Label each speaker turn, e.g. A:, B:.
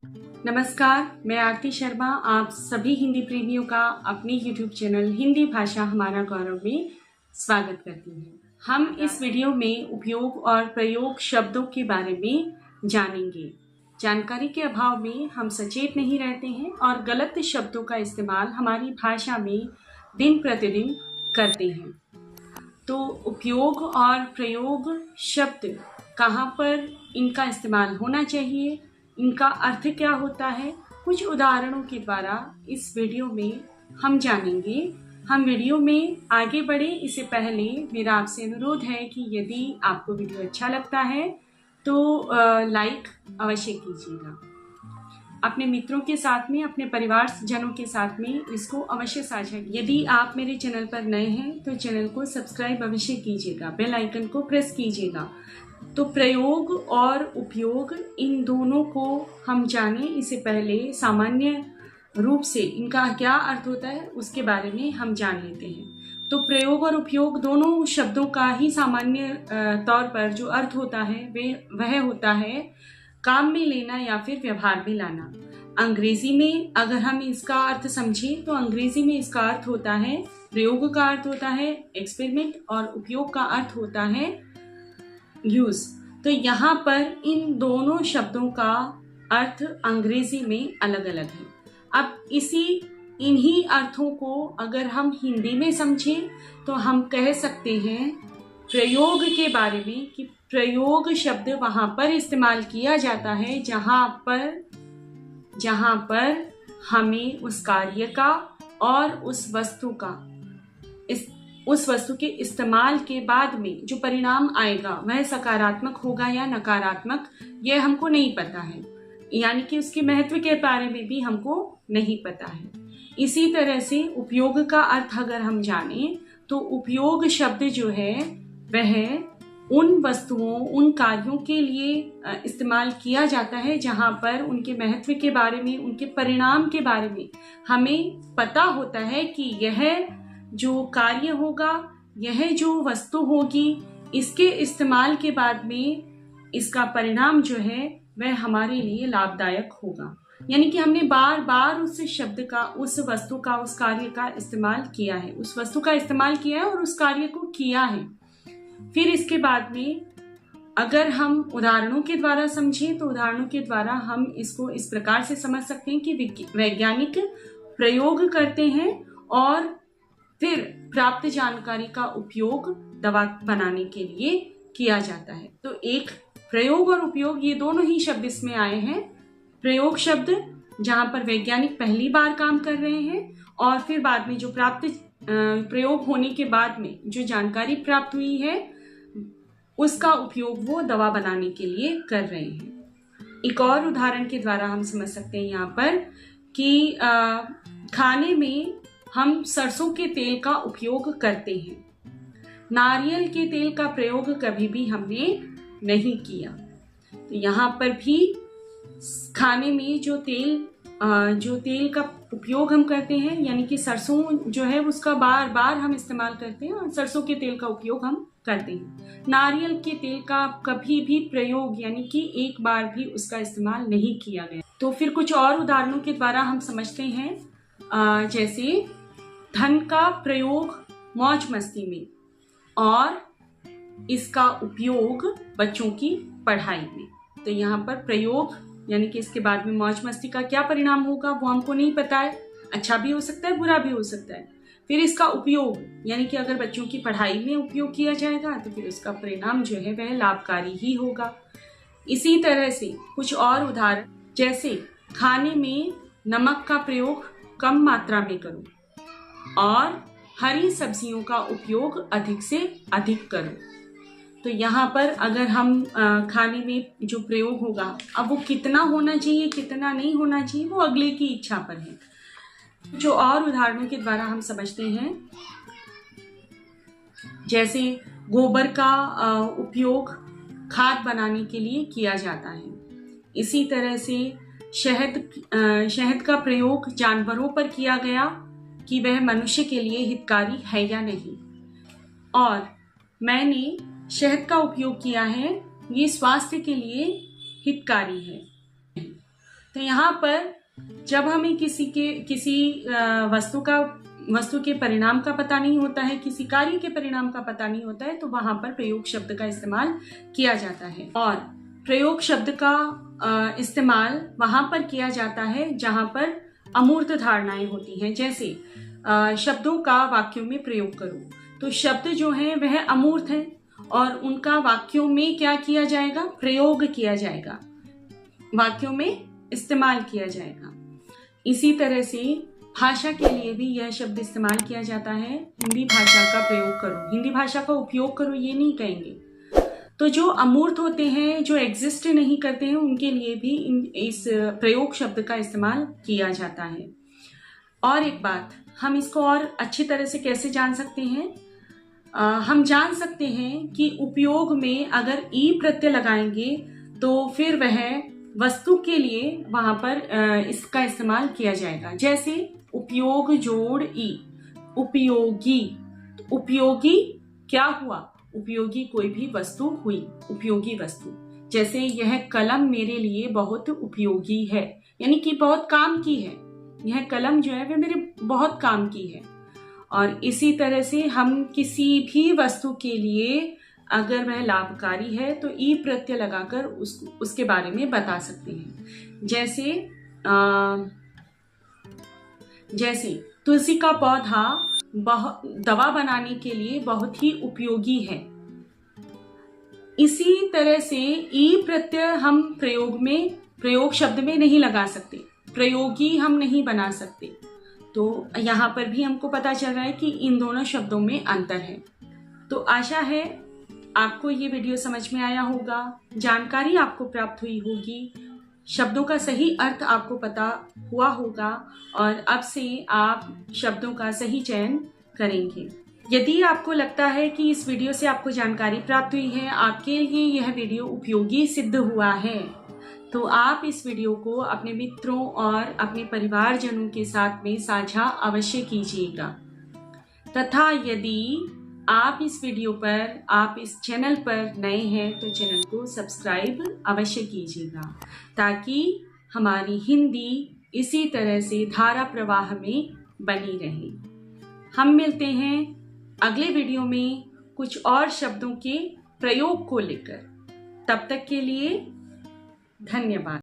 A: नमस्कार, मैं आरती शर्मा आप सभी हिंदी प्रेमियों का अपने YouTube चैनल हिंदी भाषा हमारा गौरव में स्वागत करती हूँ। हम इस वीडियो में उपयोग और प्रयोग शब्दों के बारे में जानेंगे। जानकारी के अभाव में हम सचेत नहीं रहते हैं और गलत शब्दों का इस्तेमाल हमारी भाषा में दिन प्रतिदिन करते हैं। तो उपयोग और प्रयोग शब्द कहाँ पर इनका इस्तेमाल होना चाहिए, इनका अर्थ क्या होता है, कुछ उदाहरणों के द्वारा इस वीडियो में हम जानेंगे। हम वीडियो में आगे बढ़े इससे पहले मेरा आपसे अनुरोध है कि यदि आपको वीडियो अच्छा लगता है तो लाइक अवश्य कीजिएगा। अपने मित्रों के साथ में, अपने परिवार जनों के साथ में इसको अवश्य साझा। यदि आप मेरे चैनल पर नए हैं तो चैनल को सब्सक्राइब अवश्य कीजिएगा, बेल आइकन को प्रेस कीजिएगा। तो प्रयोग और उपयोग इन दोनों को हम जाने इससे पहले सामान्य रूप से इनका क्या अर्थ होता है उसके बारे में हम जान लेते हैं। तो प्रयोग और उपयोग दोनों शब्दों का ही सामान्य तौर पर जो अर्थ होता है वह होता है काम में लेना या फिर व्यवहार में लाना। अंग्रेजी में अगर हम इसका अर्थ समझें तो अंग्रेजी में इसका अर्थ होता है, प्रयोग का अर्थ होता है एक्सपेरिमेंट और उपयोग का अर्थ होता है यूज। तो यहाँ पर इन दोनों शब्दों का अर्थ अंग्रेजी में अलग अलग है। अब इन्हीं अर्थों को अगर हम हिंदी में समझें तो हम कह सकते हैं प्रयोग के बारे में कि प्रयोग शब्द वहां पर इस्तेमाल किया जाता है जहां पर हमें उस कार्य का और उस वस्तु के इस्तेमाल के बाद में जो परिणाम आएगा वह सकारात्मक होगा या नकारात्मक, यह हमको नहीं पता है, यानी कि उसके महत्व के बारे में भी हमको नहीं पता है। इसी तरह से उपयोग का अर्थ अगर हम जाने तो उपयोग शब्द जो है वह उन वस्तुओं, उन कार्यों के लिए इस्तेमाल किया जाता है जहां पर उनके महत्व के बारे में, उनके परिणाम के बारे में हमें पता होता है कि यह जो कार्य होगा, यह जो वस्तु होगी, इसके इस्तेमाल के बाद में इसका परिणाम जो है वह हमारे लिए लाभदायक होगा। यानी कि हमने बार बार उस शब्द का, उस वस्तु का, उस कार्य का इस्तेमाल किया है, उस वस्तु का इस्तेमाल किया है और उस कार्य को किया है। फिर इसके बाद में अगर हम उदाहरणों के द्वारा समझें तो उदाहरणों के द्वारा हम इसको इस प्रकार से समझ सकते हैं कि वैज्ञानिक प्रयोग करते हैं और फिर प्राप्त जानकारी का उपयोग दवा बनाने के लिए किया जाता है। तो एक प्रयोग और उपयोग ये दोनों ही शब्द इसमें आए हैं। प्रयोग शब्द जहां पर वैज्ञानिक पहली बार काम कर रहे हैं और फिर बाद में जो प्रयोग होने के बाद में जो जानकारी प्राप्त हुई है उसका उपयोग वो दवा बनाने के लिए कर रहे हैं। एक और उदाहरण के द्वारा हम समझ सकते हैं यहाँ पर कि खाने में हम सरसों के तेल का उपयोग करते हैं, नारियल के तेल का प्रयोग कभी भी हमने नहीं किया। तो यहाँ पर भी खाने में जो तेल का उपयोग हम करते हैं, यानी कि सरसों जो है उसका बार बार हम इस्तेमाल करते हैं और सरसों के तेल का उपयोग हम करते हैं। नारियल के तेल का कभी भी प्रयोग, यानी कि एक बार भी उसका इस्तेमाल नहीं किया गया। तो फिर कुछ और उदाहरणों के द्वारा हम समझते हैं, जैसे धन का प्रयोग मौज मस्ती में और इसका उपयोग बच्चों की पढ़ाई में। तो यहाँ पर प्रयोग यानी कि इसके बाद में मौज मस्ती का क्या परिणाम होगा वो हमको नहीं पता है, अच्छा भी हो सकता है, बुरा भी हो सकता है। फिर इसका उपयोग यानी कि अगर बच्चों की पढ़ाई में उपयोग किया जाएगा तो फिर उसका परिणाम जो है वह लाभकारी ही होगा। इसी तरह से कुछ और उदाहरण, जैसे खाने में नमक का प्रयोग कम मात्रा में करो और हरी सब्जियों का उपयोग अधिक से अधिक करो। तो यहाँ पर अगर हम खाने में जो प्रयोग होगा, अब वो कितना होना चाहिए कितना नहीं होना चाहिए वो अगले की इच्छा पर है। जो और उदाहरणों के द्वारा हम समझते हैं, जैसे गोबर का उपयोग खाद बनाने के लिए किया जाता है। इसी तरह से शहद का प्रयोग जानवरों पर किया गया कि वह मनुष्य के लिए हितकारी है या नहीं, और मैंने शहद का उपयोग किया है, ये स्वास्थ्य के लिए हितकारी है। तो यहाँ पर जब हमें किसी वस्तु के परिणाम का पता नहीं होता है, किसी कार्य के परिणाम का पता नहीं होता है, तो वहां पर प्रयोग शब्द का इस्तेमाल किया जाता है। और प्रयोग शब्द का इस्तेमाल वहां पर किया जाता है जहां पर अमूर्त धारणाएं होती हैं। जैसे शब्दों का वाक्यों में प्रयोग करो, तो शब्द जो है वह अमूर्त है और उनका वाक्यों में क्या किया जाएगा, प्रयोग किया जाएगा, वाक्यों में इस्तेमाल किया जाएगा। इसी तरह से भाषा के लिए भी यह शब्द इस्तेमाल किया जाता है, हिंदी भाषा का प्रयोग करो, हिंदी भाषा का उपयोग करो, ये नहीं कहेंगे। तो जो अमूर्त होते हैं, जो एग्जिस्ट नहीं करते हैं, उनके लिए भी इस प्रयोग शब्द का इस्तेमाल किया जाता है। और एक बात, हम इसको और अच्छी तरह से कैसे जान सकते हैं? हम जान सकते हैं कि उपयोग में अगर ई प्रत्यय लगाएंगे तो फिर वह वस्तु के लिए वहां पर इसका इस्तेमाल किया जाएगा। जैसे उपयोग जोड़ ई, उपयोगी। उपयोगी क्या हुआ? उपयोगी कोई भी वस्तु हुई, उपयोगी वस्तु। जैसे यह कलम मेरे लिए बहुत उपयोगी है, यानी कि बहुत काम की है। यह कलम जो है वह मेरे बहुत काम की है। और इसी तरह से हम किसी भी वस्तु के लिए अगर वह लाभकारी है तो ई प्रत्यय लगाकर उसके बारे में बता सकते हैं। जैसे तुलसी का पौधा दवा बनाने के लिए बहुत ही उपयोगी है। इसी तरह से ई प्रत्यय हम प्रयोग शब्द में नहीं लगा सकते, प्रयोगी हम नहीं बना सकते। तो यहाँ पर भी हमको पता चल रहा है कि इन दोनों शब्दों में अंतर है। तो आशा है आपको ये वीडियो समझ में आया होगा, जानकारी आपको प्राप्त हुई होगी, शब्दों का सही अर्थ आपको पता हुआ होगा और अब से आप शब्दों का सही चयन करेंगे। यदि आपको लगता है कि इस वीडियो से आपको जानकारी प्राप्त हुई है, आपके लिए यह वीडियो उपयोगी सिद्ध हुआ है, तो आप इस वीडियो को अपने मित्रों और अपने परिवारजनों के साथ में साझा अवश्य कीजिएगा। तथा यदि आप इस चैनल पर नए हैं तो चैनल को सब्सक्राइब अवश्य कीजिएगा, ताकि हमारी हिंदी इसी तरह से धारा प्रवाह में बनी रहे। हम मिलते हैं अगले वीडियो में कुछ और शब्दों के प्रयोग को लेकर। तब तक के लिए धन्यवाद।